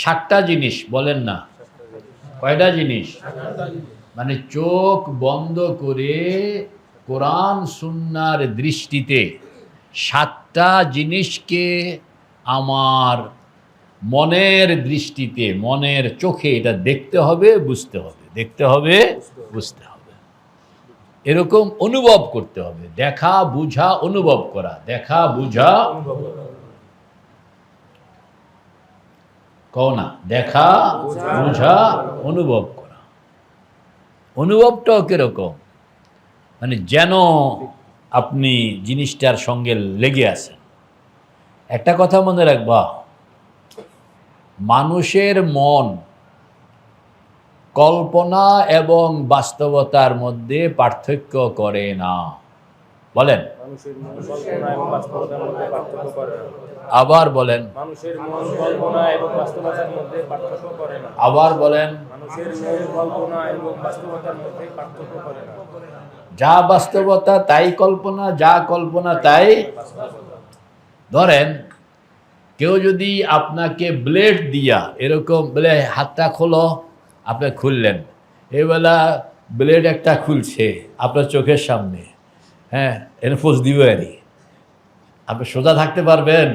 7টা জিনিস বলেন না, কয়টা জিনিস? মানে চোখ বন্ধ করে কোরআন সুন্নাহর দৃষ্টিতে 7টা জিনিসকে আমার মনের দৃষ্টিতে, মনের চোখে এটা দেখতে হবে, বুঝতে হবে, দেখতে হবে, বুঝতে হবে, এরকম অনুভব করতে হবে। দেখা বুঝা অনুভব করা, দেখা বুঝা, কও না, দেখা বুঝা অনুভব করা। অনুভবটাও কিরকম? মানে যেন আপনি জিনিসটার সঙ্গে লেগে আছেন। একটা কথা মনে রাখবা, মানুষের মন কল্পনা এবং বাস্তবতার মধ্যে পার্থক্য করে না। বলেন, আবার বলেন, আবার বলেন, যা বাস্তবতা তাই কল্পনা, যা কল্পনা তাই। ধরেন কেউ যদি আপনাকে ব্লেড দিয়া এরকম বলে হাতটা খোলো, আপনি খুললেন, এবেলা ব্লেড একটা খুলছে আপনার চোখের সামনে, হ্যাঁ, এর ফোঁস দিবে আরই, আপনি সোজা থাকতে পারবেন?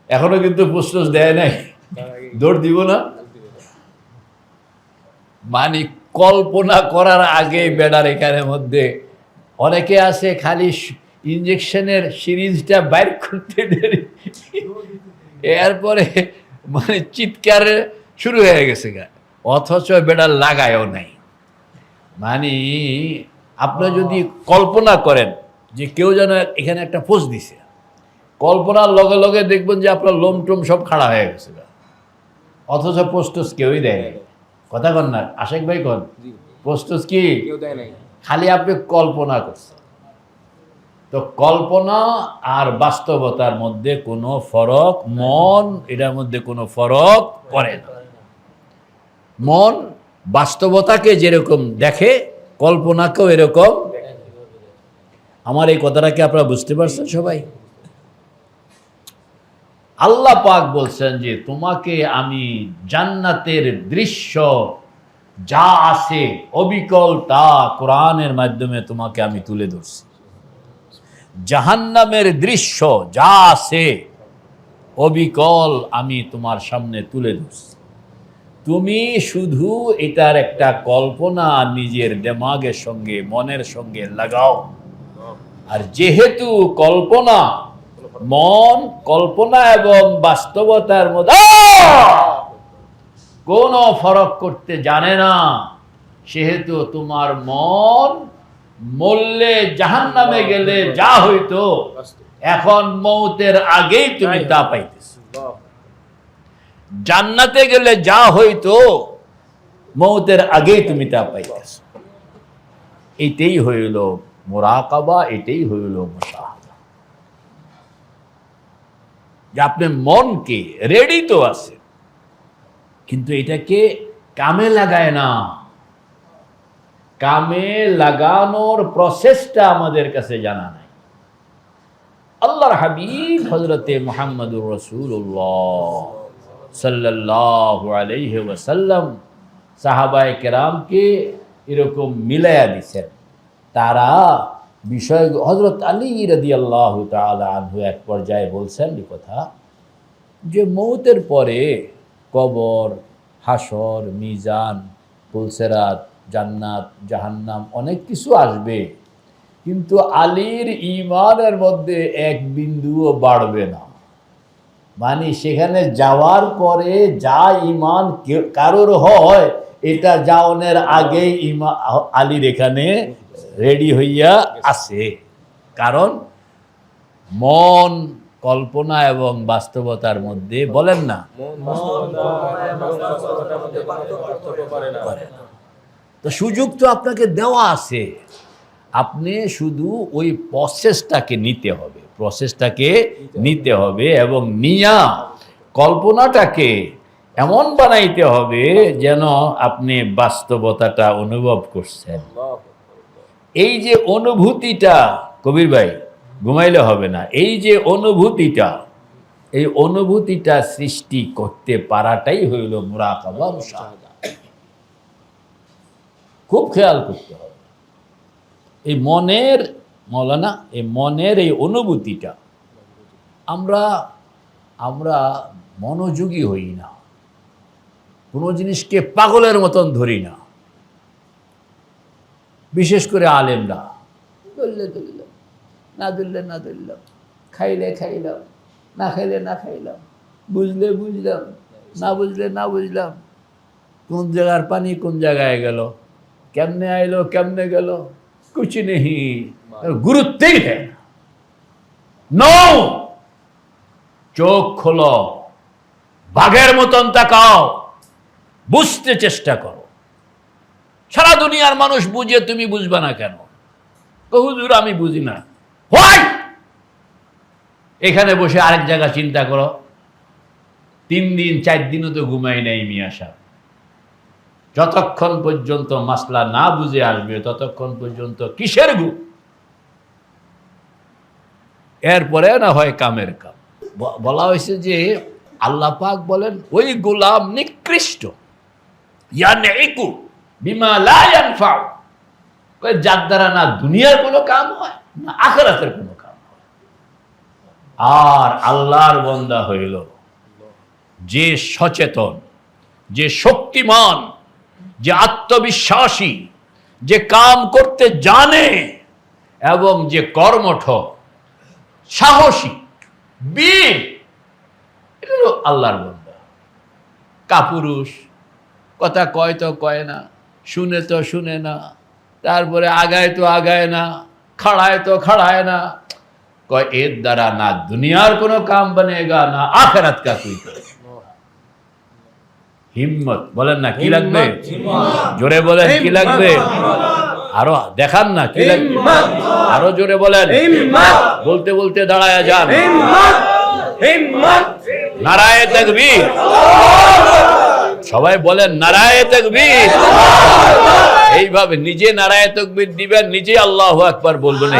এখনো কিন্তু পোস্টোস দেয় নাই, দৌড় দিব না? মানে কল্পনা করার আগে বেড়ার এখানের মধ্যে অনেকে আছে খালি ইঞ্জেকশনের সিরিজটা বাইর করতে দেরি, এরপরে মানে চিৎকার শুরু হয়ে গেছে গা, অথচ বেড়া লাগায়ও নাই। মানে আপনি যদি কল্পনা করেন যে কেউ যেন এখানে একটা পোস্ট দিছে, কল্পনার লগে লগে দেখবেন যে আপনার লোম টোম সব খাড়া হয়ে গেছে গা, অথচ পোস্টোস কেউই দেয়। কথা কন না আশেক ভাই, কন পোস্টোস কি খালি আপনি কল্পনা করছেন। তো কল্পনা আর বাস্তবতার মধ্যে কোনো ফরক, মন এটার মধ্যে কোনো ফরক করে না। মন বাস্তবতাকে যেরকম দেখে, কল্পনাকেও এরকম। আমার এই কথাটাকে আপনারা বুঝতে পারছেন সবাই? আল্লাহ পাক বলছেন যে তোমাকে আমি জান্নাতের দৃশ্য যা আছে অবিকল তা কোরআনের মাধ্যমে তোমাকে আমি তুলে ধরছি। জাহান্নামের দৃশ্য যা আছে অবিকল আমি তোমার সামনে তুলে ধরছি। তুমি শুধু এটার একটা কল্পনা নিজের দিমাগের সঙ্গে, মনের সঙ্গে লাগাও। আর যেহেতু কল্পনা, মন কল্পনা এবং বাস্তবতার মধ্যে কোনো ফরক করতে জানে না, সেহেতু তোমার মন মরলে জাহান্নামে গেলে যা হইতো এখন মৌতের আগেই তুমি তা পাইতেছ, জান্নাতে গেলে যা হইতো মৌতের আগেই তুমি তা পাইতেছ। এটাই হইল মুরাকাবা, এটাই হইল মুশাহাদা। যে আপনি মনকে রেডি তো আছে, কিন্তু এটাকে কামে লাগায় না। কামে লাগানোর প্রসেসটা আমাদের কাছে জানা নাই। আল্লাহর হাবিব হযরতে মুহাম্মদুর রাসূলুল্লাহ সাল্লাল্লাহু আলাইহি ওয়াসাল্লাম সাহাবায়ে কেরামকে এরকম মিলায়া দিয়েছেন। তারা বিষয় হযরত আলী রাদিয়াল্লাহু তাআলা আনহু এক পর্যায়ে বলছেন এই কথা যে মৌতের পরে কবর, হাসর, মিজান, পুলসেরাত, জান্নাত, জাহান্নাম অনেক কিছু আসবে, কিন্তু আলীর ঈমানের মধ্যে এক বিন্দুও বাড়বে না। মানে সেখানে যাওয়ার পরে যা ঈমান কারোর হয়, এটা যাওয়ানোর আগেই আলীর এখানে রেডি হইয়া আছে। কারণ মন কল্পনা এবং বাস্তবতার মধ্যে, বলেন না, তো সুযোগ তো আপনাকে দেওয়া আছে, আপনি শুধু ওই প্রসেসটাকে নিতে হবে, প্রসেসটাকে নিতে হবে এবং নিয়া কল্পনাটাকে এমন বানাইতে হবে যেন আপনি বাস্তবতাটা অনুভব করছেন। এই যে অনুভূতিটা, কবির ভাই ঘুমাইলে হবে না, এই যে অনুভূতিটা এই অনুভূতিটা সৃষ্টি করতে পারাটাই হইল মুরাকাবা মুশাহাদা। খুব খেয়াল করতে হবে এই মনের, মৌলানা, এই মনের এই অনুভূতিটা আমরা মনোযোগী হই না, কোনো জিনিসকে পাগলের মতন ধরি না। বিশেষ করে আলেমরা ধরলে ধরলাম, না ধরলে না ধরলাম, খাইলে খাইলাম, না খাইলে না খাইলাম, বুঝলে বুঝলাম, না বুঝলে না বুঝলাম, কোন জায়গার পানি কোন জায়গায় গেল, কেমনে আইলো কেমনে গেল, কুছ নেই, গুরুত্বই দেয় না। নো, চোখ খোলো, বাঘের মতন তাকাও, বুঝতে চেষ্টা করো। সারা দুনিয়ার মানুষ বুঝে, তুমি বুঝবা না কেন? হুজুর আমি বুঝি না। এখানে বসে আরেক জায়গা চিন্তা করো, 3 দিন 4 দিনও তো ঘুমাই নাই মিয়া সাহেব। যতক্ষণ পর্যন্ত মাসলা না বুঝে আসবে ততক্ষণ পর্যন্ত কিসের ঘুম? এরপরে না হয় কামের কাম। বলা হয়েছে যে আল্লাহ পাক বলেন ওই গোলাম নিকৃষ্ট, ইয়ানইকু বিমা লা ইয়ানফা, যার দ্বারা না দুনিয়ার কোনো কাম হয় না আখিরাতের কোনো কাম হয়। আর আল্লাহর বান্দা হইল যে সচেতন, যে শক্তিমান, যে আত্মবিশ্বাসী, যে কাম করতে জানে এবং যে কর্মঠ, সাহসী, বীর, এটা হলো আল্লাহর বান্দা। কাপুরুষ, কথা কয় তো কয় না, শুনে তো শুনে না, তারপরে আগায় তো আগায় না, খাড়ায় তো খাড়ায় না, কয় এর দ্বারা না দুনিয়ার কোনো কাম বনেগা না আখিরাত কা কোই করে। হিম্মত বলেন না কি লাগবে? জোরে বলেন কি লাগবে? আরো দেখান না কি লাগবে? আরো জোরে বলেন। বলতে বলতে দাঁড়ায়া যান। নারায়ে তাকবীর। সবাই বলেন নারায়ে তাকবীর। এইভাবে নিজে নারায়ে তাকবীর দিবেন, নিজে আল্লাহু আকবার বলবেন।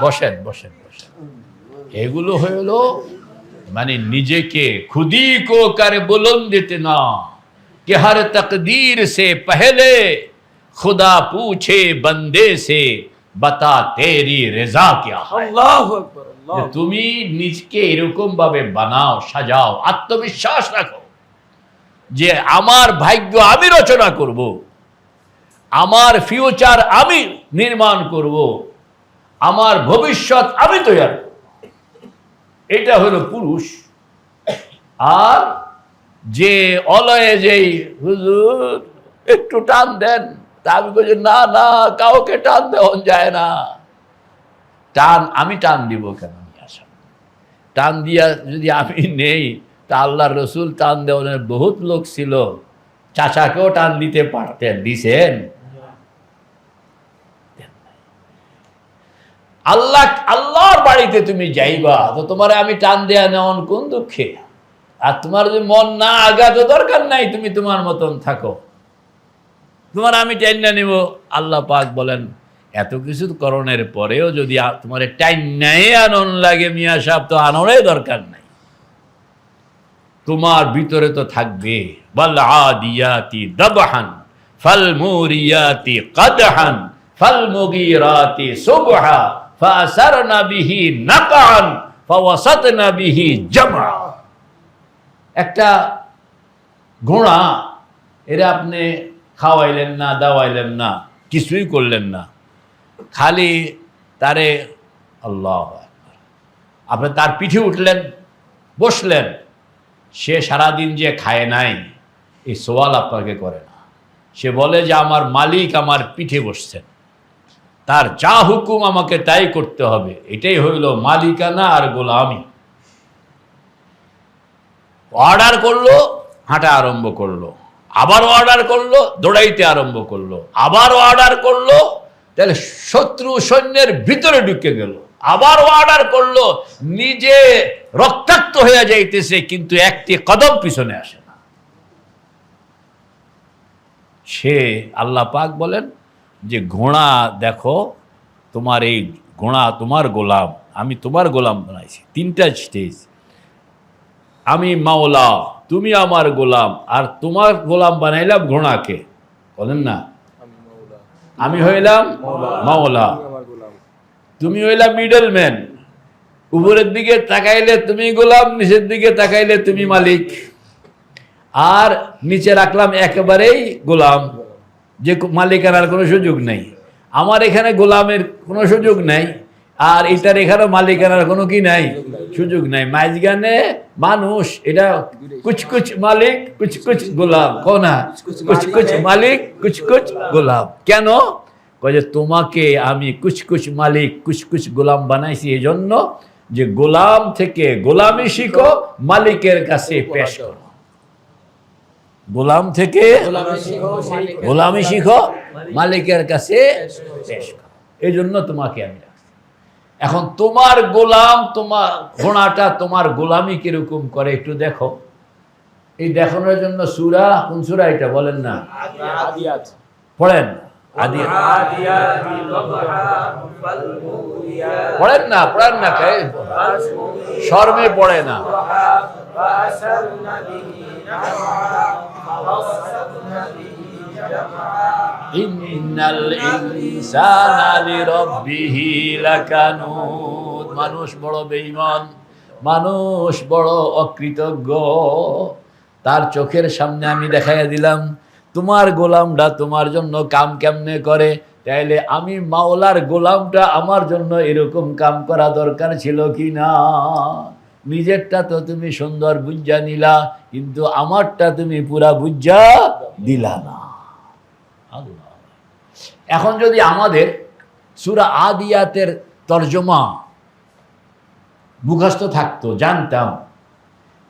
বসেন বসেন বসেন। এগুলো হলো মানে নিজেকে খুদি কো कर बुलंद इतना कि हर तकदीर से पहले खुदा पूछे बंदे से बता तेरी रजा क्या है। আল্লাহু আকবার। তুমি নিজকে এরকম ভাবে বানাও, সাজাও, আত্মবিশ্বাস রাখো যে আমার ভাগ্য আমি রচনা করব, আমার ফিউচার আমি নির্মাণ করব, আমার ভবিষ্যৎ আমি তৈরি করব। এটা হলো পুরুষ। আর যে অলয়ে যেই হুজুর একটু টান দেন, তা আমি বলছি না না, কাউকে টান দেওয়া যায় না। টান আমি টান দিব কেন? টান দিয়া যদি আমি নেই তা আল্লাহর রসুল টান দেওয়ার বহুত লোক ছিল, চাচাকেও টান দিতে পারতেন, দিছেন? আল্লাহর বাড়িতে তুমি যাইবা তো তোমার আমি টান দেয়া নেওয়ান কোন দুঃখে? আর তোমার যদি মন না আগা তো দরকার নাই, তুমি তোমার মতন থাকো, তোমার আমি টাইন না নিব। আল্লাহ পাক বলেন এত কিছু করণের পরেও যদি তোমার টাইম নাই আনন লাগে মিয়া সাহেব, তো আননের দরকার নাই। তোমার ভিতরে তো থাকবে বল আদিয়াতি দাবহান ফাল মুরিয়াতি কাদহান ফাল মুগীরাতি সুবহা ফাসারনা বিহি নাকান ফাওয়াসাতনা বিহি জামা। একটা ঘোড়া, এরা আপনি খাওয়াইলেন না, দাওয়াইলেন না, কিছুই করলেন না, খালি তারে আল্লাহ আপনি তার পিঠে উঠলেন, বসলেন, সে সারাদিন যে খায় নাই এই সওয়াল আপনাকে করে না। সে বলে যে আমার মালিক আমার পিঠে বসছেন, তার যা হুকুম আমাকে তাই করতে হবে। এটাই হইল মালিকানা আর গোলামি। অর্ডার করলো, হাঁটা আরম্ভ করলো, আবার অর্ডার করলো, দৌড়াইতে আরম্ভ করলো, আবার অর্ডার করলো, তাহলে শত্রু সৈন্যের ভিতরে ঢুকে গেল, আবার অর্ডার করলো, নিজে রক্তাক্ত হয়ে যাইতেছে কিন্তু একটি কদম পিছনে আসে না। সে আল্লাহ পাক বলেন যে ঘোড়া দেখো তোমার এই ঘোড়া তোমার গোলাম, আমি তোমার গোলাম বানাইছি। 3টা স্টেজ। আমি মাওলা, তুমি আমার গোলাম, আর তোমার গোলাম বানাইলাম ঘোড়াকে। বলেন না, আমি হইলাম মাওলা, তুমি হইলাম মিডল ম্যান। উপরের দিকে তাকাইলে তুমি গোলাম, নিচের দিকে তাকাইলে তুমি মালিক। আর নিচে রাখলাম একেবারেই গোলাম, যে মালিকানার কোনো সুযোগ নেই। আমার এখানে গোলামের কোনো সুযোগ নাই, আর এটার এখানে মালিকানার কোনো কি নাই, সুযোগ নাই। মাঝখানে মানুষ, এটা কুছ কুছ মালিক কুছ কুছ গোলাম, কোনা কুছ কুছ মালিক কুছ কুছ গোলাম। কেন? যে তোমাকে আমি কুছ কুছ মালিক কুছ কুছ গোলাম বানাইছি এই জন্য যে গোলাম থেকে গোলামি শিখো, মালিকের কাছে পেশ করো। গোলাম থেকে গোলামি শিখো, মালিকের কাছে পেশ করো। এই জন্য তোমাকে আমি রাখছি। এখন তোমার গোলাম, তোমার ঘোড়াটা তোমার গোলামি কিরকম করে একটু দেখো। এই দেখানোর জন্য সূরা, কোন সূরা এটা বলেন না? আদিয়াত পড়েন। পড়েন না, পড়েন না, শর্মে পড়ে না। ইন্নাল ইনসানা লিরাব্বিহি লাকানুদ। মানুষ বড় বেঈমান, মানুষ বড় অকৃতজ্ঞ। তার চোখের সামনে আমি দেখাইয়া দিলাম তোমার গোলামটা তোমার জন্য কাম কেমনে করে। তাইলে আমি মাওলার গোলামটা আমার জন্য এরকম কাম করা দরকার ছিল কি না? নিজেরটা তো তুমি সুন্দর বুঝা নিলা, কিন্তু আমারটা তুমি পুরা বুঝা দিলা না। এখন যদি আমাদের সূরা আদিয়াতের তরজমা মুখস্থ থাকতো, জানতাম,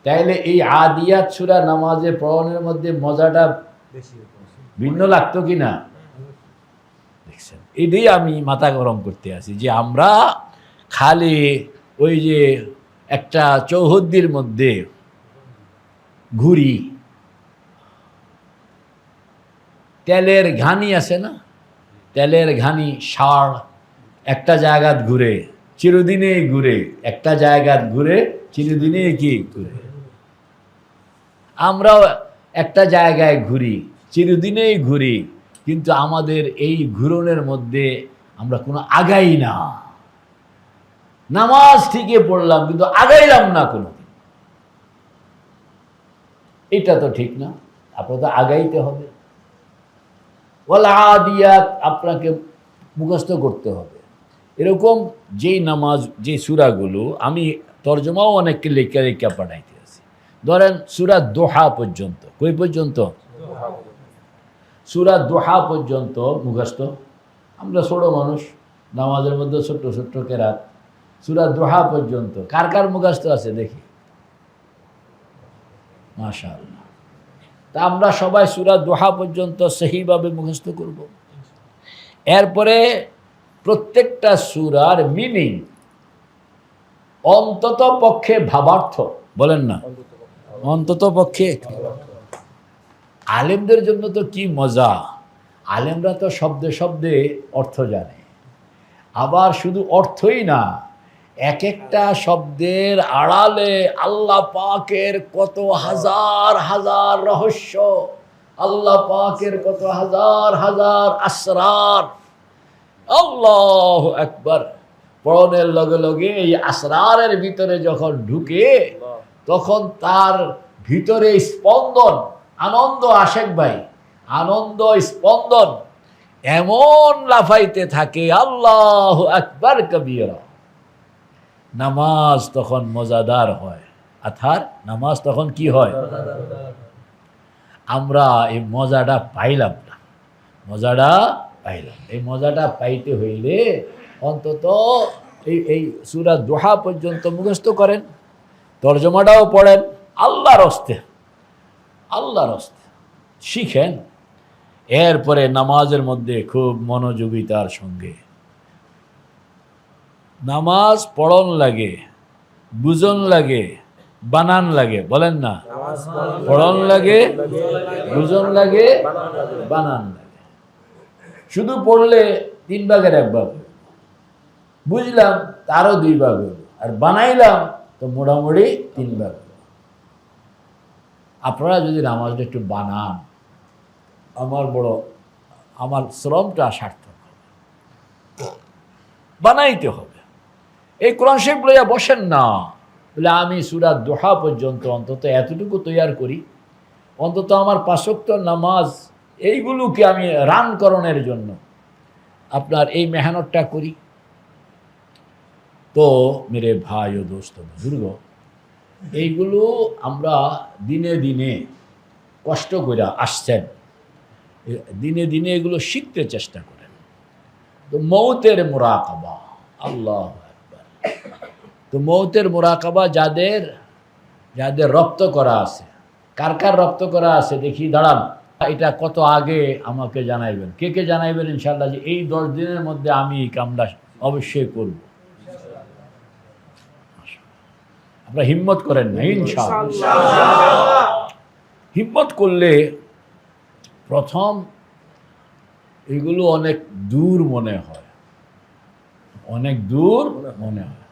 তাইলে এই আদিয়াত সূরা নামাজে পড়ানোর মধ্যে মজাটা ভিন্ন লাগতো কি না? দেখছেন, এটাই আমি মাথা গরম করতে আছি যে আমরা খালি ওই যে একটা চৌহদ্দির মধ্যে ঘুরি, তেলের ঘানি আছে না, তেলের ঘানি ষাঁড় একটা জায়গাত ঘুরে চিরদিনেই ঘুরে, একটা জায়গাত ঘুরে চিরদিনেই কি ঘুরে। আমরাও একটা জায়গায় ঘুরি, চিরদিনেই ঘুরি, কিন্তু আমাদের এই ঘুরনের মধ্যে আমরা কোনো আগাই না। নামাজ ঠিকই পড়লাম কিন্তু আগাইলাম না কোনোদিন। এটা তো ঠিক না, আপনার তো আগাইতে হবে। ওয়াল আদিয়াত আপনাকে মুখস্থ করতে হবে। এরকম যেই নামাজ, যে সূরাগুলো আমি তরজমাও অনেককে লেখা লেখা পাঠাইতে আছি। ধরেন সূরা দোহা পর্যন্ত, কই পর্যন্ত? সূরা দোহা পর্যন্ত মুখস্থ। আমরা ছোট মানুষ, নামাজের মধ্যে ছোট্ট ছোট্ট কেরাত। সূরা দোহা পর্যন্ত কার কার মুখস্থ আছে দেখি? মাশাআল্লাহ। তা আমরা সবাই সূরা দোহা পর্যন্ত সহিভাবে মুখস্থ করব। এরপরে প্রত্যেকটা সূরার মিনিং অন্তত পক্ষে ভাবার্থ, বলেন না, অন্তত পক্ষে। আলেমদের জন্য তো কি মজা, আলেমরা তো শব্দে শব্দে অর্থ জানে। আবার শুধু অর্থই না, এক একটা শব্দের আড়ালে আল্লাহ পাকের কত হাজার হাজার রহস্য, আল্লাহ পাকের কত হাজার হাজার আসরার। আল্লাহু আকবার। পড়নের লগে লগে এই আসরারের ভিতরে যখন ঢুকে, তখন তার ভিতরে স্পন্দন, আনন্দ, আশেক ভাই, আনন্দ স্পন্দন এমন লাফাইতে থাকে, আল্লাহু আকবার কবীরা। নামাজ তখন মজাদার হয়। অর্থাৎ নামাজ তখন কি হয়? আমরা এই মজাটা পাইলাম না, মজাটা পাইলাম। এই মজাটা পাইতে হইলে অন্তত এই সূরা দোহা পর্যন্ত মুখস্থ করেন, তরজমাটাও পড়েন, আল্লাহর হস্তে, আল্লাহর হস্তে শিখেন। এরপরে নামাজের মধ্যে খুব মনোযোগিতার সঙ্গে নামাজ পড়ন লাগে, বুঝন লাগে, বানান লাগে, বলেন না, পড়ন লাগে, বুঝন লাগে, বানান লাগে। শুধু পড়লে 3 ভাগের 1 ভাগ, বুঝলাম তারও 2 ভাগ হলো, আর বানাইলাম তো মোটামুটি 3 ভাগ হলো। আপনারা যদি নামাজটা একটু বানান, আমার শ্রমটা সার্থক হবে। বানাইতে হবে। এই কোরআন শরীফ লইয়া বসেন না বলে আমি সূরা দোহা পর্যন্ত অন্তত এতটুকু তৈয়ার করি, অন্তত আমার 5 ওয়াক্ত নামাজ এইগুলোকে আমি রানকরণের জন্য আপনার এই মেহনতটা করি। তো মেরে ভাই ও দোস্ত বুজুর্গ, এইগুলো আমরা দিনে দিনে কষ্ট করে আসছেন, দিনে দিনে এগুলো শিখতে চেষ্টা করেন। তো মৌতের মুরাকাবা, আল্লাহু আকবার। তো মৌতের মুরাকাবা যাদের যাদের রপ্ত করা আছে, কার কার রপ্ত করা আছে দেখি, দাঁড়ান। এটা কত আগে আমাকে জানাইবেন, কে কে জানাইবেন ইনশাআল্লাহ যে এই 10 দিনের মধ্যে আমি এই কামটা অবশ্যই করব। আপনারা হিম্মত করেন না ইনশাআল্লাহ। হিম্মত করলে প্রথম এগুলো অনেক দূর মনে হয়, অনেক দূর মনে হয়।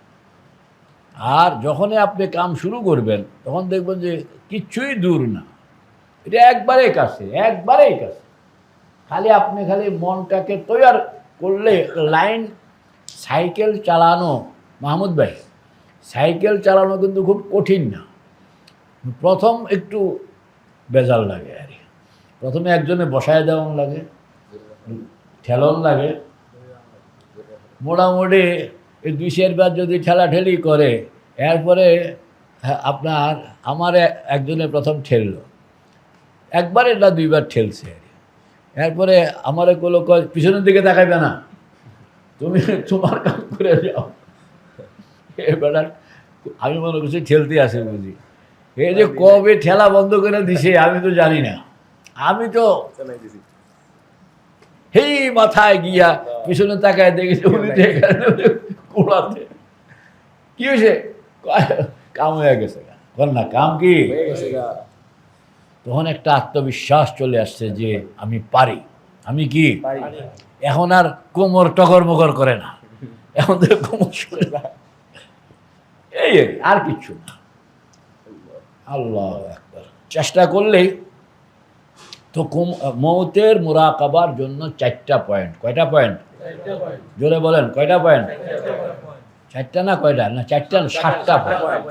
আর যখনই আপনি কাম শুরু করবেন তখন দেখবেন যে কিচ্ছুই দূর না, এটা একবারেই কাছে, একবারেই কাছে। খালি আপনি খালি মনটাকে তৈয়ার করলে লাইন। সাইকেল চালানো, মাহমুদ ভাই, সাইকেল চালানো কিন্তু খুব কঠিন না। প্রথম একটু বেজাল লাগে আর কি। প্রথমে একজনে বসায় দেওয়ান লাগে, ঠেলন লাগে, মোটামুটি এই 2-4 বার যদি ঠেলাঠেলি করে, এরপরে আপনার আমার একজনে প্রথম ঠেললো, একবারে না 2 বার ঠেলছে। এরপরে আমারে কোনো পিছনের দিকে তাকাইবে না, তুমি তোমার কাম করে যাও। এবার আমি মনে করছি ঠেলতে আসে বুঝি, এই যে কবে ঠেলা বন্ধ করে দিছে আমি তো জানি না। আমি তো হেই মাথায় গিয়া পিছনে তাকায় দেখেছি উনি কোড়াতে। কি হয়েছে? কাম হয়ে গেছে। না কাম কি, তখন একটা আত্মবিশ্বাস চলে আসছে যে আমি পারি, আমি কি এখন আর কোমর টগর মগর করে না, এখন তো কোমর শুনে না, এই আর কিচ্ছু না। আল্লাহু আকবার। চেষ্টা করলেই তো মৌতের মুরাকাবার জন্য 4টা পয়েন্ট। কয়টা পয়েন্ট? জোরে বলেন, কয়টা পয়েন্ট? 4টা না কয়টা? না 4টা না, 7টা পয়েন্ট।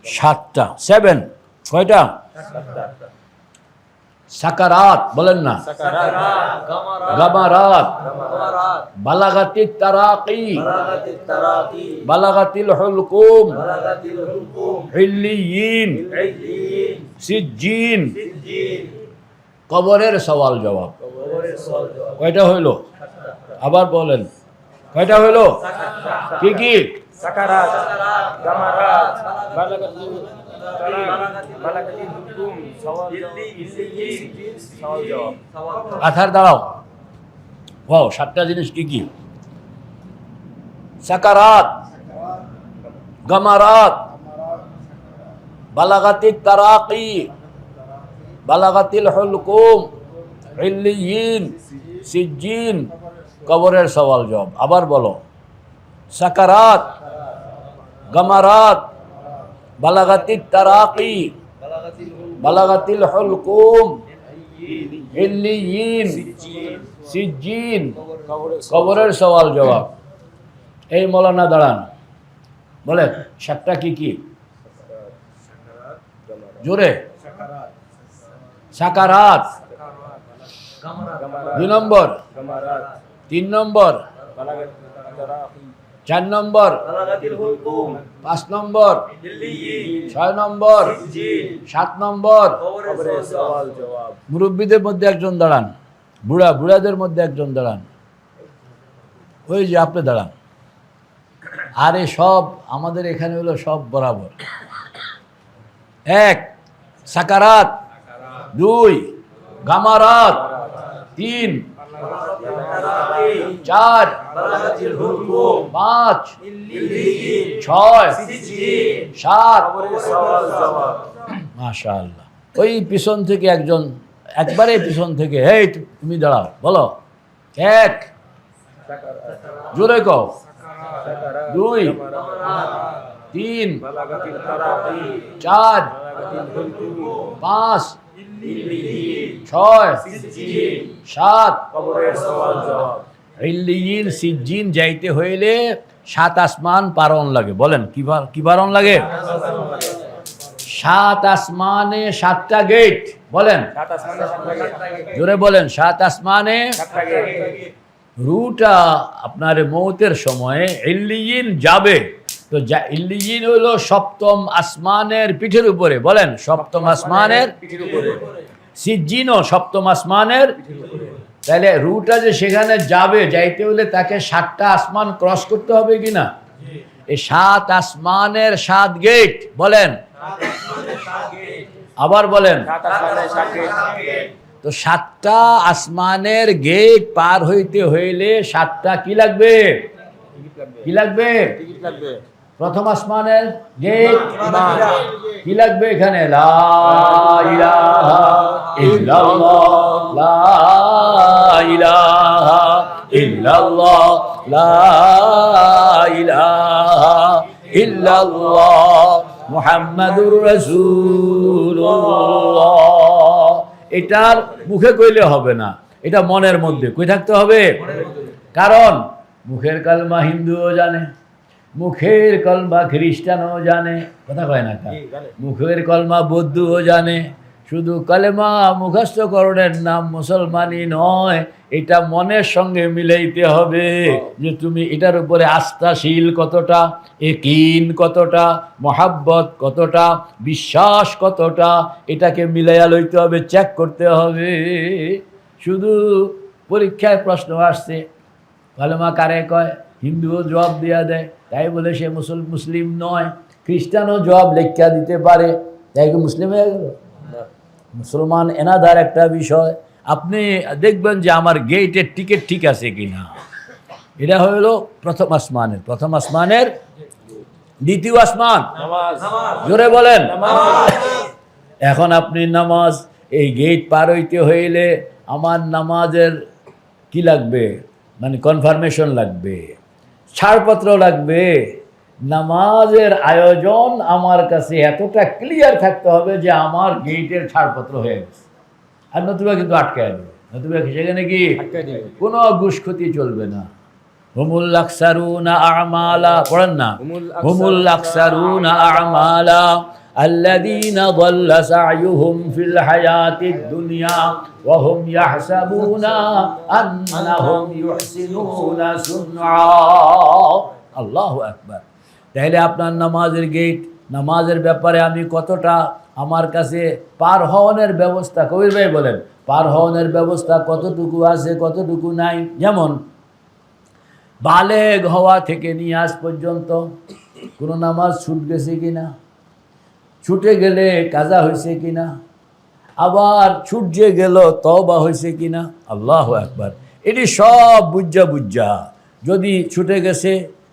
7টা, 7 কয়টা? সাকারাত বলেন না, গামারাত, বালাগাতিত তারাকি, বালাগাতিল হুলকুম, ইল্লিয়িন, সিজ্জিন, কবরের সওয়াল জবাব। কয়টা হইল? আবার বলেন, কয়টা হইল? কি কি? সাকারাত, গামারাত, বালাগাতিল হুকুম, সওয়াল জবাব। আথার দাঁড়াও, ও 7টা জিনিস কি কি? সাকারাত, গামারাত, বালাগাতিত তারাকি, বালাগাতিল হুলকুম, ইল্লিয়িন, সিজ্জিন, কবরের সওয়াল জবাব। আবার বলো, সাকারাত, গামারাত, বালাগাতিত তারাকি, বালাগাতিল হুলকুম, ইল্লিয়িন, সিজ্জিন, কবরের সওয়াল জবাব। এই মৌলানা দাঁড়ান, বলেন 7টা কি কি? জোরে। সাকারাত 2 নম্বর, 3 নম্বর, 4 নম্বর, 5 নম্বর, 6 নম্বর, 7 নম্বর। মুরব্বীদের মধ্যে একজন দাঁড়ান, বুড়াদের মধ্যে একজন দাঁড়ান, ওই যে আপনি দাঁড়ান। আরে সব আমাদের এখানে হলো সব বরাবর। 1 সাকারাত, 2 গামারাত, 3 4 5 6 7। মাশাআল্লাহ। ওই পিছন থেকে একজন, একবারে পিছন থেকে, এই তুমি দাঁড়াও, বলো 1, জোরে কও 2 3 4 5 6 7 ইল্লিয়িন সিজ্জিন যাইতে হইলে 7 আসমান পারণ লাগে। বলেন কি পারণ লাগে? 7 আসমানে 7টা গেট। বলেন জোরে বলেন, 7 আসমানে রুটা আপনার মৌতের সময়ে ইল্লিয়িন যাবে। তো ইল্লিয়িন হলো 7ম আসমানের পিঠের উপরে। বলেন 7ম আসমানের সিজ্জিনও 7ম আসমানের। তাহলে রুটা যে সেখানে যাবে, যাইতে হলে তাকে 7টা আসমান ক্রস করতে হবে কিনা? এই 7 আসমানের 7 গেট। বলেন আবার বলেন। তো 7টা আসমানের গেট পার হইতে হইলে 7টা কি লাগবে? কি লাগবে? প্রথম আসমানের গেট কি লাগবে? এখানে লা ইলাহা ইল্লাল্লাহ, লা ইলাহা ইল্লাল্লাহ, লা ইলাহা ইল্লাল্লাহ মুহাম্মাদুর রাসূলুল্লাহ। এটার মুখে কইলে হবে না, এটা মনের মধ্যে কই থাকতে হবে। কারণ মুখের কালমা হিন্দুও জানে, মুখের কলমা খ্রিস্টানও জানে, কথা কয় না, মুখের কলমা বৌদ্ধও জানে। শুধু কালেমা মুখস্থকরণের নাম মুসলমানই নয়, এটা মনের সঙ্গে মিলাইতে হবে যে তুমি এটার উপরে আস্থাশীল কতটা, ইয়াকিন কতটা, মহাব্বত কতটা, বিশ্বাস কতটা, এটাকে মিলাইয়া লইতে হবে, চেক করতে হবে। শুধু পরীক্ষায় প্রশ্ন আসছে কালেমা কারে কয়, হিন্দুও জবাব দেওয়া দেয়, তাই বলে সে মুসলিম নয়। খ্রিস্টানও জবাব লেখা দিতে পারে, তাই কি মুসলিম হয়ে গেল? মুসলমান এনাদার একটা বিষয়। আপনি দেখবেন যে আমার গেটের টিকিট ঠিক আছে কিনা। এটা হলো প্রথম আসমানের দ্বিতীয় আসমান। জোরে বলেন। এখন আপনি নামাজ, এই গেট পার হইতে হইলে আমার নামাজের কি লাগবে? মানে কনফার্মেশন লাগবে, ছাড়পত্র লাগবে। নামাজের আয়োজন আমার কাছে এতটা ক্লিয়ার থাকতে হবে যে আমার গেটের ছাড়পত্র হয়ে গেছে। আর নতুবা কিন্তু আটকায় দেবে, নতুবা সেখানে কি কোনো ঘুষখতি চলবে না। হুমুল আকসারুনা আমালা, পড়েন না, হুমুল আকসারুনা আমালা আল্লাযীনা যাল্লা সা'য়ুহুম ফিল হায়াতিদ দুনিয়া ওয়া হুম ইয়াহসাবুনা আন্নাহুম ইউহসিনুনা সুনআ। আল্লাহু আকবার। তাহলে আপনার নামাজের গেট, নামাজের ব্যাপারে আমি কতটা, আমার কাছে পার হওয়ার ব্যবস্থা, কবির ভাই বলেন, পার হওয়ার ব্যবস্থা কতটুকু আছে, কতটুকু নাই। যেমন বালেগ হওয়া থেকে নিয়ে আজ পর্যন্ত কোনো নামাজ ছুট গেছে কিনা, ছুটে গেলে কাজা হয়েছে কিনা, আবার ছুট যে গেল তওবা হয়েছে কিনা। আল্লাহু আকবার। এটি সব বুঝা যদি ছুটে গেছে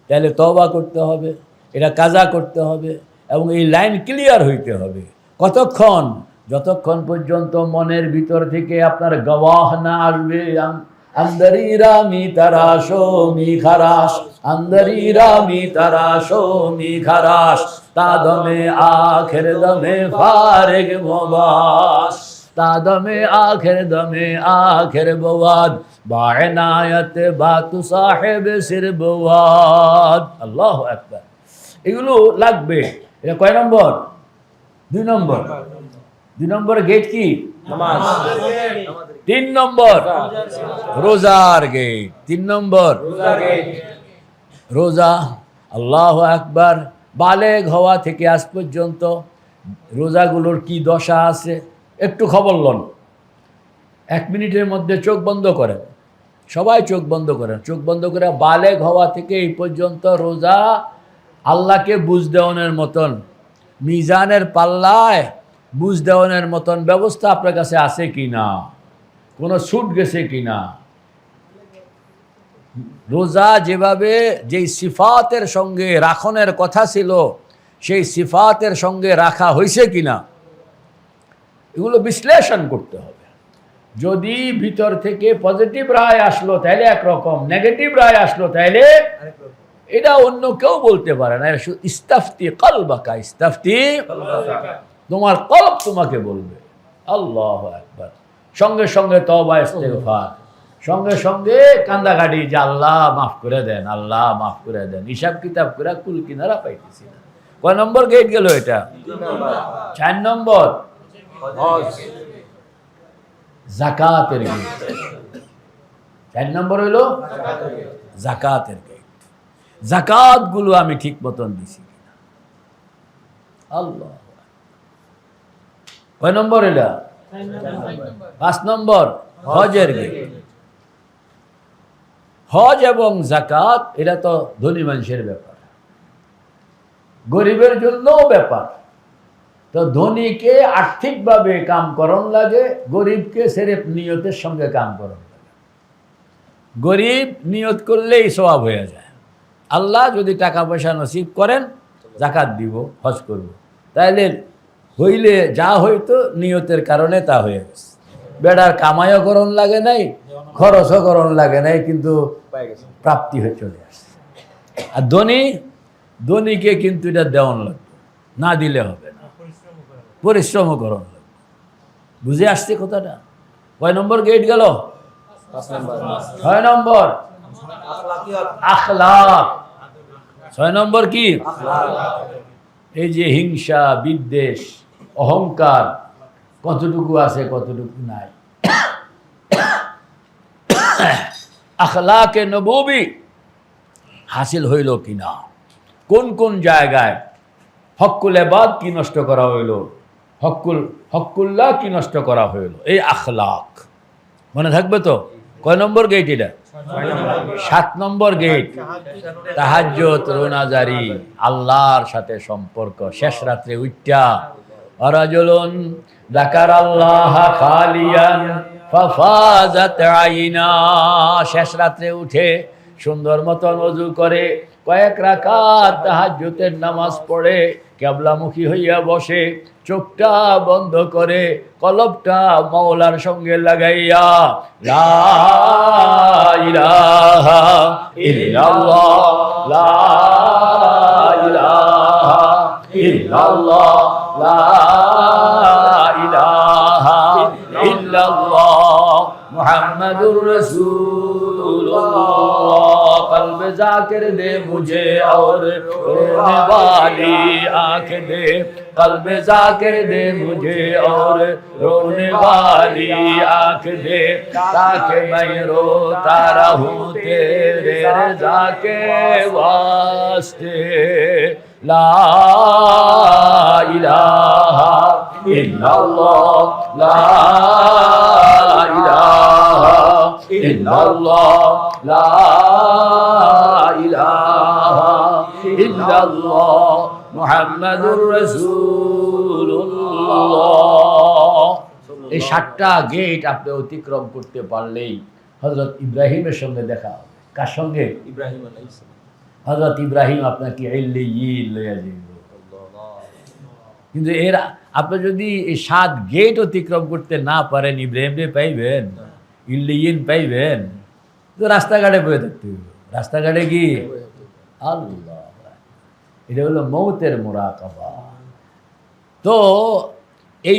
তাহলে তওবা করতে হবে, এটা কাজা করতে হবে, এবং এই লাইন ক্লিয়ার হইতে হবে। কতক্ষণ? যতক্ষণ পর্যন্ত মনের ভিতর থেকে আপনার গওয়াহ না আসবে, अंदरीरा मी तराशो मी खराश, अंदरीरा मी तराशो मी खराश, तादमे आखिर दमे फारिग मुबाश, तादमे आखिर बवाद, बाइनायत बातु साहिब सिर बवाद। अल्लाहु আকবার। এগুলো লাগবে। এটা কয় নম্বর? 2 নম্বর। 2 নম্বর গেট কি? নামাজ। 3 নম্বর রোজার গেট। 3 নম্বর রোজা। আল্লাহু আকবার। বালেগ হওয়া থেকে আজ পর্যন্ত রোজাগুলোর কি দশা আছে একটু খবর লন। 1 মিনিটের মধ্যে চোখ বন্ধ করেন, সবাই চোখ বন্ধ করেন। চোখ বন্ধ করে বালেগ হওয়া থেকে এই পর্যন্ত রোজা আল্লাহকে বুঝ দেওয়ানোর মতন, মিজানের পাল্লায় বুঝ দেওয়ানোর মতন ব্যবস্থা আপনার কাছে আছে কি না, কোনো ছুট গেছে কি না। রোজা যেভাবে যেই সিফাতের সঙ্গে রাখনের কথা ছিল সেই সিফাতের সঙ্গে রাখা হয়েছে কি না, এগুলো বিশ্লেষণ করতে হবে। যদি ভিতর থেকে পজিটিভ রায় আসলো তাহলে একরকম, নেগেটিভ রায় আসলো তাহলে এটা অন্য কেউ বলতে পারে না, এটা শুধু ইস্তাফতি কলবাকা, ইস্তাফতি তোমার কলব তোমাকে বলবে। আল্লাহু আকবার। সঙ্গে সঙ্গে তওবা ইস্তেগফার, সঙ্গে সঙ্গে কান্দাকাটি যে আল্লাহ মাফ করে দেন, আল্লাহ মাফ করে দেন। হিসাব কিতাব করে কুল কিনারা পাইতেছি না। কয় নম্বর গেট গেল এটা? 4 নম্বর যাকাতের গেট। 4 নম্বর হইল যাকাতের গেট। যাকাত গুলো আমি ঠিক মতন দিছি কিনা? আল্লাহ। কয় নম্বর এটা? 5 নম্বর হজের গেট। হজ এবং যাকাত এটা তো ধনী মানুষের ব্যাপার, গরিবের জন্যও ব্যাপার। তো ধনীকে আর্থিকভাবে কাম করণ লাগে, গরিবকে সেরেফ নিয়তের সঙ্গে কাম করণ লাগে। গরিব নিয়ত করলেই সওয়াব হয়ে যায়। আল্লাহ যদি টাকা পয়সা নসিব করেন যাকাত দিব, হজ করব, তাইলে হইলে যা হইতো নিয়তের কারণে তা হয়ে গেছে। বেড়ার কামাইও করণ লাগে নাই, খরচও করণ লাগে নাই, কিন্তু প্রাপ্তি হয়ে চলে আসছে। আর ধনীকে কিন্তু এটা দেওয়ান লাগবে, না দিলে হবে না, পরিশ্রমও করণ লাগবে। বুঝে আসছে কথাটা? কয় নম্বর গেট গেল? 6 নম্বর আখলাক। 6 নম্বর কি? এই যে হিংসা, বিদ্বেষ, অহংকার কতটুকু আছে কতটুকু নাই, আখলাকে নববী হাসিল হইল কিনা, কোন কোন জায়গায় হক্কুল ইবাদ কি নষ্ট করা হইল, হক্কুল্লাহ কি নষ্ট করা হইল, এই আখলাক মনে থাকবে তো? কয় নম্বর গেট এটা? 7 নম্বর গেট তাহাজ্জুদ, রোনাজারি, আল্লাহর সাথে সম্পর্ক। শেষ রাত্রে উঠা রাজুলুন যাকারাল্লাহ খালিয়ান ফাফাজাত আইনা, শেষ রাত্রে উঠে সুন্দর মতন ওযু করে কয়েক রাকাত তাহাজ্জুদের নামাজ পড়ে কিবলামুখী হইয়া বসে, চোখটা বন্ধ করে কলবটা মাওলার সঙ্গে লাগাইয়া লা ইলাহা ইল্লাল্লাহ, লা ইলাহা ইল্লাল্লাহ, লা ইলাহা ইল্লাল্লাহ মুহাম্মাদুর রাসূলুল্লাহ, কলব जाकिर दे मुझे और रोने वाली आँख दे, कल्ब जाकिर दे मुझे और रोने वाली आँख दे, ताकि मैं रोता रहूं तेरे रज़ा के वास्ते। ला इलाहा इल्लल्लाह, ला इलाहा इल्लल्लाह, ला ইলাহা ইল্লাল্লাহ মুহাম্মাদুর রাসূলুল্লাহ। এই 7টা গেট আপনি অতিক্রম করতে পারলেই হযরত ইব্রাহিমের সঙ্গে দেখা হবে। কার সঙ্গে? ইব্রাহিম আলাইহিস সালাম। হযরত ইব্রাহিম আপনাকে ইল্লিয়িন লইয়া যাইব। কিন্তু এর আপনি যদি এই 7 গেট অতিক্রম করতে না পারেন, ইব্রাহিমকে পাইবেন, ইল্লিয়িন পাইবেন, তো রাস্তাঘাটে বয়ে থাকতে হবে। রাস্তাঘাটে কি? আল্লাহ, এটা হলো মৌতের মুরাকাবা। তো এই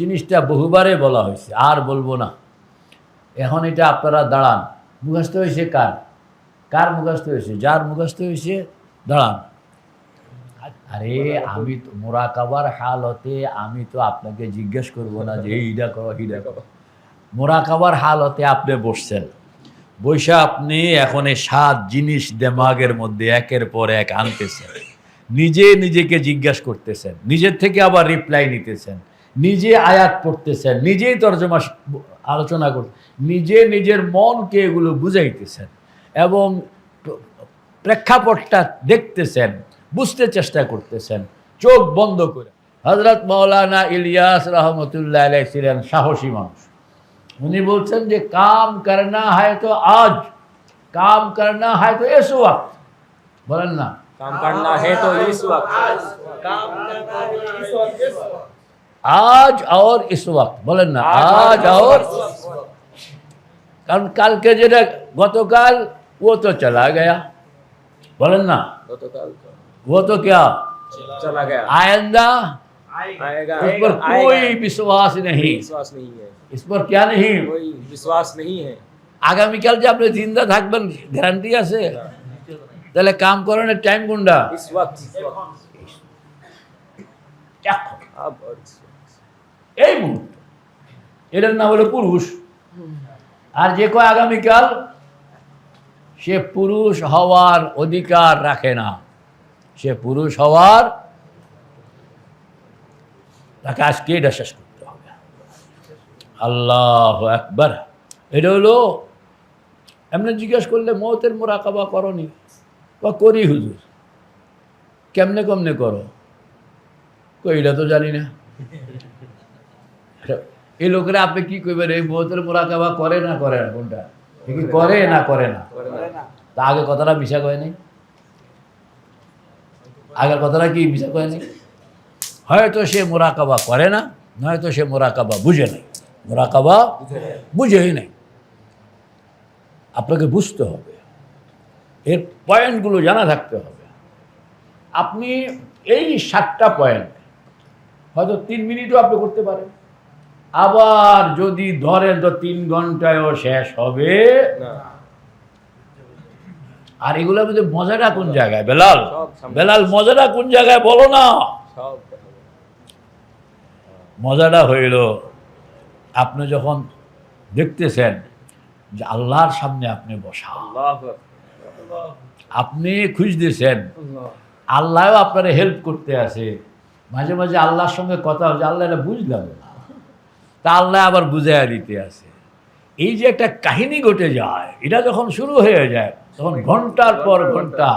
জিনিসটা বহুবারে বলা হয়েছে, আর বলবো না। এখন এটা আপনারা দাঁড়ান, মুখস্থ হয়েছে কার মুখস্থ হয়েছে? যার মুখস্থ হয়েছে দাঁড়ান। আরে আমি তো মুরাকাবার হালতে আমি তো আপনাকে জিজ্ঞেস করবো না যে এইটা করো এইটা করো। মুরাকাবার হালতে আপনি বসছেন, বৈশা আপনি এখন এই 7 জিনিস দেমাগের মধ্যে একের পর এক আনতেছেন, নিজেকে জিজ্ঞাসা করতেছেন, নিজের থেকে আবার রিপ্লাই নিতেছেন, নিজে আয়াত পড়তেছেন, নিজেই তর্জমা আলোচনা করতেছেন, নিজের মনকে এগুলো বুঝাইতেছেন এবং প্রেক্ষাপটটা দেখতেছেন, বুঝতে চেষ্টা করতেছেন চোখ বন্ধ করে। হযরত মাওলানা ইলিয়াস রহমতুল্লাহ আলাইহি ছিলেন সাহসী মানুষ। উনি বলছেন যে কাম করনা হয় তো আজ, কাম করনা হয় তো ইস ওয়াক্ত। বলেন না, काम करना है तो इस वक्त, আজ और इस वक्त। বলেন না, আজ और, কারণ কালকে যেটা গতকাল वो तो चला गया, बोलें ना, गतकाल वो तो क्या चला गया, आइंदा आएगा, उस पर कोई विश्वास नहीं, विश्वास नहीं है, इस पर क्या नहीं, कोई विश्वास नहीं है। আগামীকাল যে আপনি জিন্দা থাকবেন গ্যারান্টি আছে? তাহলে কাম করানোর টাইম কোনটা? इस वक्त এখন, अब और इस वक्त। এই মুহূর্তে। এটার নাম হলো পুরুষ। আর যে কয় আগামীকাল, সে পুরুষ হওয়ার অধিকার রাখে না। সে পুরুষ হওয়ার, তাকে আজকে এটা শেষ করতে হবে। আল্লাহু আকবার। এটা হলো, এমনি জিজ্ঞেস করলে মওতের মুরাকাবা করনি, বা করি হুজুর, কেমনে কেমনে করো, কই এটা তো জানি না। এই লোকেরা আপনি কি করবেন, এই মওতের মুরাকাবা করে না করে না, কোনটা এ কি করে না করে না? তা আগে কথাটা মিশা কয়নি, আগের কথাটা কি মিশা কয়নি? হয়তো সে মুরাকাবা করে না, নয়তো সে মুরাকাবা বুঝে নাই, মুরাকাবা বুঝেই নাই। আপনাকে বুঝতে হবে, এর পয়েন্টগুলো জানা থাকতে হবে। আপনি এই 7টা পয়েন্ট হয়তো 3 মিনিটও আপনি করতে পারেন, আবার যদি ধরেন তো 3 ঘন্টায়ও শেষ হবে না, আর এগুলোর মধ্যে মজাটা কোন জায়গায় বেলাল? সব সামনে। বেলাল মজাটা কোন জায়গায় বলো না। সব মজাটা হইল আপনি যখন দেখতেছেন যে আল্লাহর সামনে আপনি বসা, আল্লাহু আকবার, আপনি খুঁজতেছেন, আল্লাহ, আল্লাহও আপনার হেল্প করতে আছে। মাঝে মাঝে আল্লাহর সঙ্গে কথা হচ্ছে, আল্লাহ এটা বুঝলাম না, তা আল্লাহ আবার বুঝাইয়া দিতে আছে। এই যে একটা কাহিনী ঘটে যায়, এটা যখন শুরু হয়ে যায় তখন ঘন্টার পর ঘন্টা,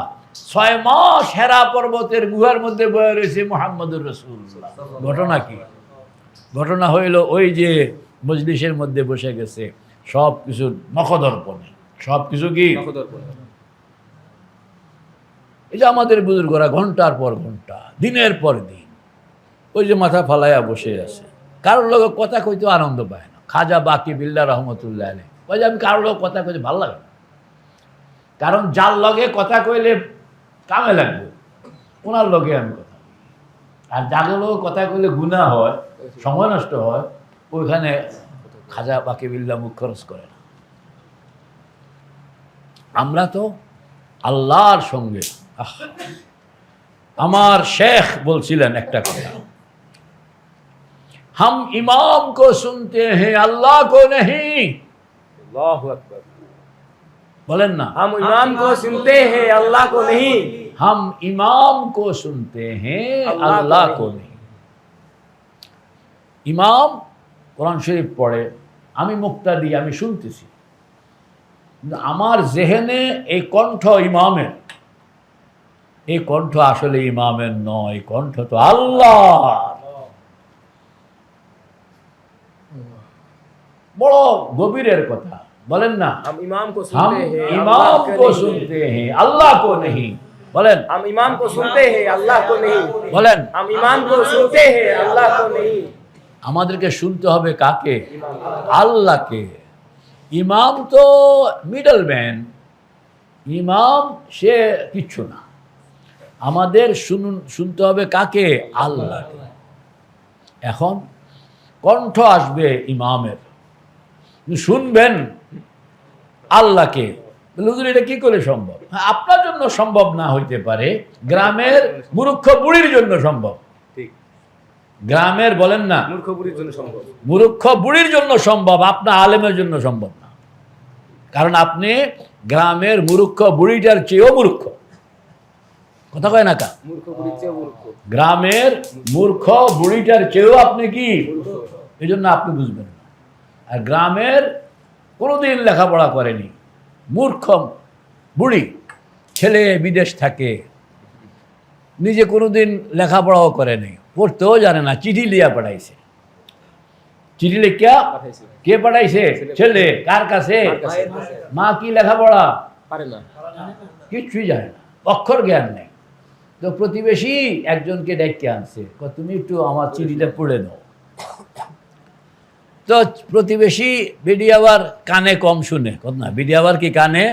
6 মাস হেরা পর্বতের গুহার মধ্যে বয়ে রয়েছে মুহাম্মদুর রাসূলুল্লাহ। ঘটনা কি? ঘটনা হইল ওই যে মজলিসের মধ্যে বসে গেছে, সব কিছু নখদর্পণে, সব কিছু কি, নখদর্পণ। এই যে আমাদের বুজুর্গরা ঘন্টার পর ঘন্টা, দিনের পর দিন ওই যে মাথা ফালাইয়া বসে আছে, কারোর লোক কথা কইতে আনন্দ পায় না। খাজা বাকি বিল্লাহ রহমতুল্লাহ আলাইহি ওই যে আমি কারোর লোক কথা কইতে ভালো লাগে না, কারণ যার লগে কথা কইলে কামে লাগবে ওনার লগে আমি কথা বলি। আর যার লোক কথা কইলে গুনাহ হয়, সময় নষ্ট হয়, ওইখানে খাজা বাকি বিল্লাহ মুখ খরচ করে না। আমরা তো আল্লাহর সঙ্গে, আমার শেখ বলছিলেন একটা কথা, हम इमाम को सुनते हैं अल्लाह को नहीं। अल्लाहु अकबर। बोलें ना, हम इमाम को सुनते हैं, अल्लाह को नहीं। हम इमाम को सुनते हैं अल्लाह को नहीं। ইমাম কোরআন শরীফ পড়ে, আমি মুক্তাদি, আমি শুনতেছি, কিন্তু আমার জেহেনে এই কণ্ঠ ইমামের, এই কণ্ঠ আসলে ইমামের নয়, কণ্ঠ তো আল্লাহ। বড় গভীরের কথা, বলেন না, हम इमाम को हम सुनते हैं, इमाम अल्लाह को नहीं। सुनते हैं अल्लाह को नहीं। বলেন, हम इमाम को सुनते हैं, अल्लाह को नहीं। বলেন, हम इमाम को सुनते हैं, अल्लाह को नहीं। আমাদেরকে শুনতে হবে কাকে? আল্লাহকে। ইমাম তো মিডলম্যান, ইমাম সে কিচ্ছু না। আমাদের শুনতে হবে কাকে? আল্লাহকে। এখন কণ্ঠ আসবে ইমামের, শুনবেন আল্লাহকে। হুজুর এটা কি করে সম্ভব? হ্যাঁ, আপনার জন্য সম্ভব না হইতে পারে, গ্রামের মূর্খ বুড়ির জন্য সম্ভব। ঠিক, গ্রামের, বলেন না, মূর্খ বুড়ির জন্য সম্ভব। মূর্খ বুড়ির জন্য সম্ভব, আপনার আলেমের জন্য সম্ভব না। কারণ আপনি গ্রামের মূর্খ বুড়িটার চেয়েও মূর্খ। কথা কয় না কা? মূর্খ বুড়ির চেয়ে মূর্খ। গ্রামের মূর্খ বুড়িটার চেয়েও আপনি কি, এই জন্য আপনি বুঝবেন না। আর গ্রামের কোনোদিন লেখাপড়া করেনি মূর্খ বুড়ি, ছেলে বিদেশ থাকে, নিজে কোনোদিন লেখাপড়াও করেনি, পড়তেও জানে না, চিঠি লিয়া পাঠাইছে। চিঠি লিখিয়া পাঠাইছে। কে পাঠাইছে? ছেলে। কার কাছে? কার কাছে? মা কি লেখাপড়া? পারে না। কিচ্ছুই জানে না, অক্ষর জ্ঞান নেই। তো প্রতিবেশী একজনকে ডেকে আনছে, তুমি একটু আমার চিঠিটা পড়ে নাও। তো প্রতিবেশী বিডি আবার কানে কম শুনে, কত না বিডি আবার কি কানে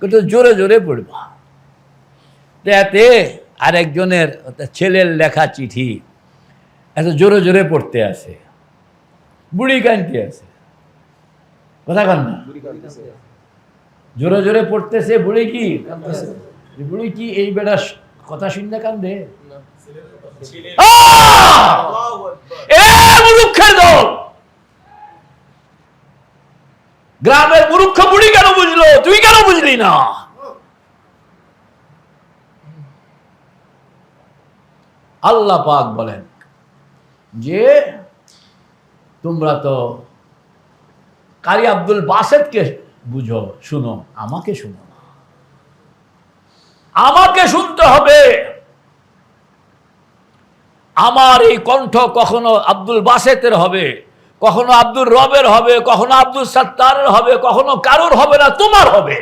কিন্তু জোরে জোরে পড়বা। তো এতে আরেকজনের ছেলের লেখা চিঠি এত জোরে জোরে পড়তে আছে, বুড়ি কানতে আছে, কথা কান না, জোরে জোরে পড়তেছে, বুড়ি কি বুড়ি কি এই বেড়া কথা শুনতে কান্দে? মূর্খের দল, গ্রামের মূর্খ বুড়ি কেন বুঝলো, তুই কেন বুঝলি না? আল্লাহ পাক বলেন যে তোমরা তো কারি আব্দুল বাসেতকে বুঝো, শুনো, আমাকে শুনো না, আমাকে শুনতে হবে। আমার এই কণ্ঠ কখনো আব্দুল বাসেতের হবে, কখনো আব্দুর রবের হবে, কখনো আব্দুল সাত্তারের হবে, কখনো কারোর হবে না, তোমার হবে।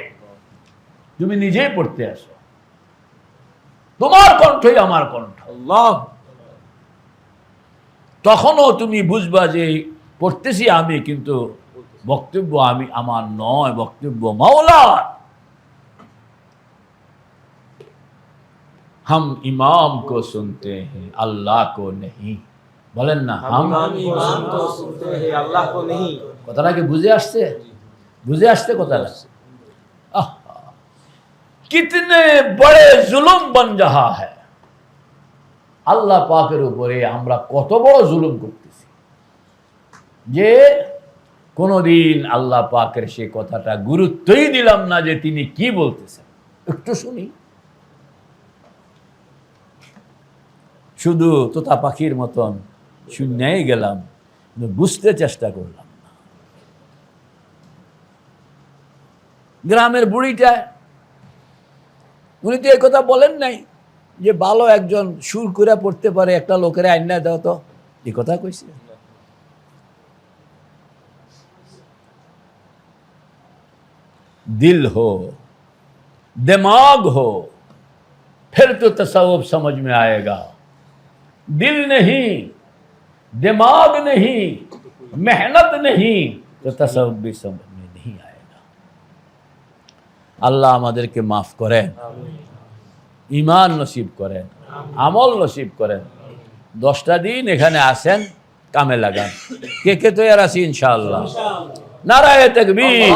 তুমি নিজেই পড়তে আসো, তোমার কণ্ঠই আমার কণ্ঠ। আল্লাহ, তখনও তুমি বুঝবা যে পড়তেছি আমি, কিন্তু বক্তব্য আমি আমার নয়, বক্তব্য মাওলার। हम इमाम को सुनते हैं अल्लाह को नहीं, বলেন না, हम ইমাম তো শুনতে হে আল্লাহ কো নেহি। কথাটা কি বুঝে আসছে? বুঝে আসছে কথাটা? कितने बड़े जुल्म बन रहा है, আল্লাহ পাকের উপরে আমরা কত বড় জুলুম করতেছি যে কোনদিন আল্লাহ পাকের সে কথাটা গুরুত্বই দিলাম না যে তিনি কি বলতেছেন। একটু শুনি, শুধু তোতা পাখির মতন শুনেই গেলাম, বুঝতে চেষ্টা করলাম না। গ্রামের বুড়িটা উনি তো এই কথা বলেন নাই যে ভালো একজন সুর করে পড়তে পারে একটা লোকের আইনা দাও, তো এই কথা কইছে। दिल हो दिमाग हो फिर तो तसव्वुफ समझ में आएगा, दिल नहीं दिमाग नहीं मेहनत नहीं तो तसव्वुफ भी समझ में नहीं आएगा। আল্লাহ আমাদেরকে মাফ করেন, ঈমান নসিব করেন, আমল নসিব করেন। 10টা দিন এখানে আসেন, কামে লাগান। কে কে তৈরি আছি ইনশাআল্লাহ? নারায়ে তাকবীর।